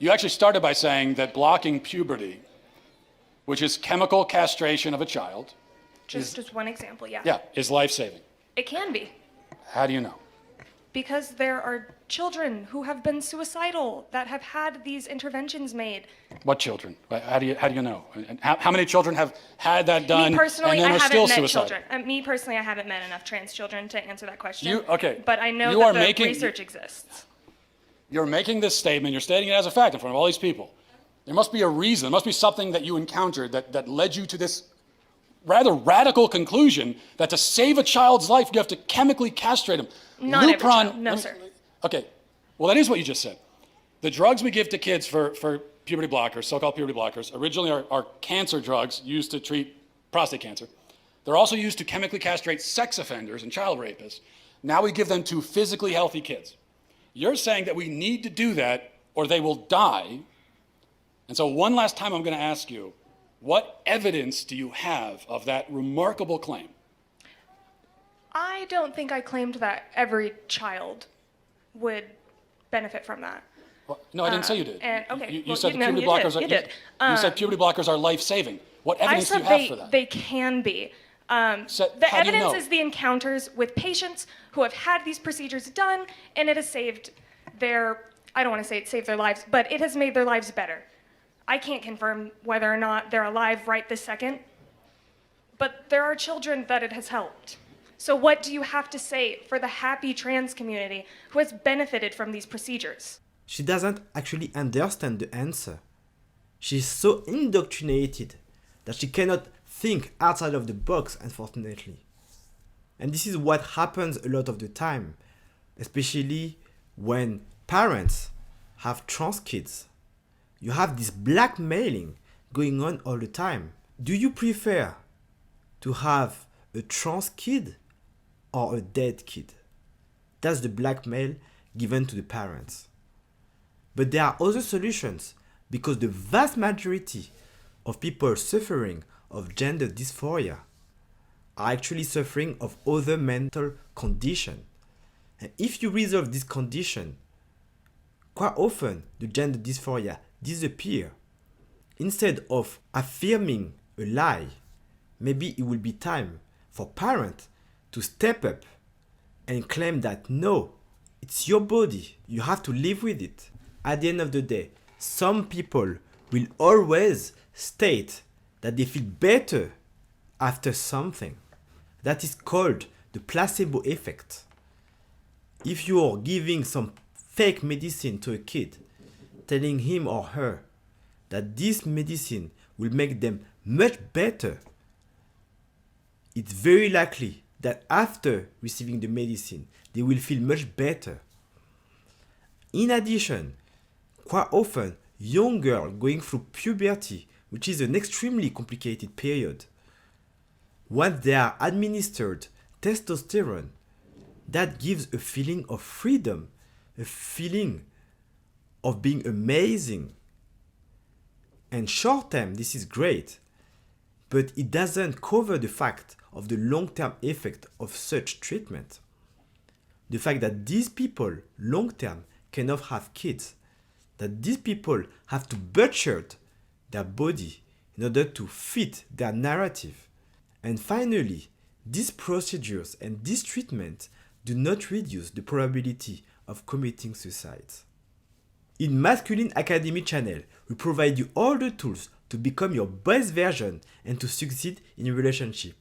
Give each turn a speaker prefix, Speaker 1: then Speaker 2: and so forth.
Speaker 1: You actually started by saying that blocking puberty, which is chemical castration of a child,
Speaker 2: Just one example, yeah.
Speaker 1: yeah, is life-saving.
Speaker 2: It can be.
Speaker 1: How do you know?
Speaker 2: Because there are children who have been suicidal that have had these interventions made.
Speaker 1: What children? How do you know? And how many children have had that done
Speaker 2: Me personally,
Speaker 1: and then
Speaker 2: I
Speaker 1: are still
Speaker 2: haven't met
Speaker 1: suicidal?
Speaker 2: children. Me personally, I haven't met enough trans children to answer that question.
Speaker 1: Okay.
Speaker 2: But I know
Speaker 1: You
Speaker 2: that
Speaker 1: are
Speaker 2: the
Speaker 1: making-
Speaker 2: research exists.
Speaker 1: You're making this statement, you're stating it as a fact in front of all these people. There must be a reason, there must be something that you encountered that led you to this rather radical conclusion that to save a child's life, you have to chemically castrate him.
Speaker 2: Not every child. No, sir.
Speaker 1: Okay, well, that is what you just said. The drugs we give to kids for puberty blockers, so-called puberty blockers, originally are cancer drugs used to treat prostate cancer. They're also used to chemically castrate sex offenders and child rapists. Now we give them to physically healthy kids. You're saying that we need to do that or they will die. And so one last time I'm going to ask you, what evidence do you have of that remarkable claim?
Speaker 2: I don't think I claimed that every child would benefit from that.
Speaker 1: Well, no, I didn't say you did.
Speaker 2: Okay,
Speaker 1: You
Speaker 2: well,
Speaker 1: said
Speaker 2: no,
Speaker 1: puberty
Speaker 2: you
Speaker 1: blockers
Speaker 2: did, you did.
Speaker 1: You said puberty blockers are life-saving. What
Speaker 2: I
Speaker 1: evidence do
Speaker 2: said
Speaker 1: you have for that?
Speaker 2: they can be.
Speaker 1: So
Speaker 2: The
Speaker 1: how do you
Speaker 2: evidence
Speaker 1: know?
Speaker 2: is the encounters with patients who have had these procedures done, and it has saved their, I don't want to say it saved their lives, but it has made their lives better. I can't confirm whether or not they're alive right this second, but there are children that it has helped. So what do you have to say for the happy trans community who has benefited from these procedures?
Speaker 3: She doesn't actually understand the answer. She's so indoctrinated that she cannot think outside of the box, unfortunately. And this is what happens a lot of the time, especially when parents have trans kids. You have this blackmailing going on all the time. Do you prefer to have a trans kid or a dead kid? That's the blackmail given to the parents. But there are other solutions because the vast majority of people suffering of gender dysphoria are actually suffering of other mental conditions. And if you resolve this condition, quite often the gender dysphoria disappear. Instead of affirming a lie, maybe it will be time for parents to step up and claim that no, it's your body, you have to live with it. At the end of the day, some people will always state that they feel better after something. That is called the placebo effect. If you are giving some fake medicine to a kid, telling him or her that this medicine will make them much better, it's very likely that after receiving the medicine, they will feel much better. In addition, quite often, young girls going through puberty, which is an extremely complicated period, once they are administered testosterone, that gives a feeling of freedom, a feeling of being amazing. And short term, this is great, but it doesn't cover the fact of the long-term effect of such treatment. The fact that these people, long-term, cannot have kids, that these people have to butcher their body in order to fit their narrative. And finally, these procedures and this treatment do not reduce the probability of committing suicide. In Masculine Academy channel, we provide you all the tools to become your best version and to succeed in a relationship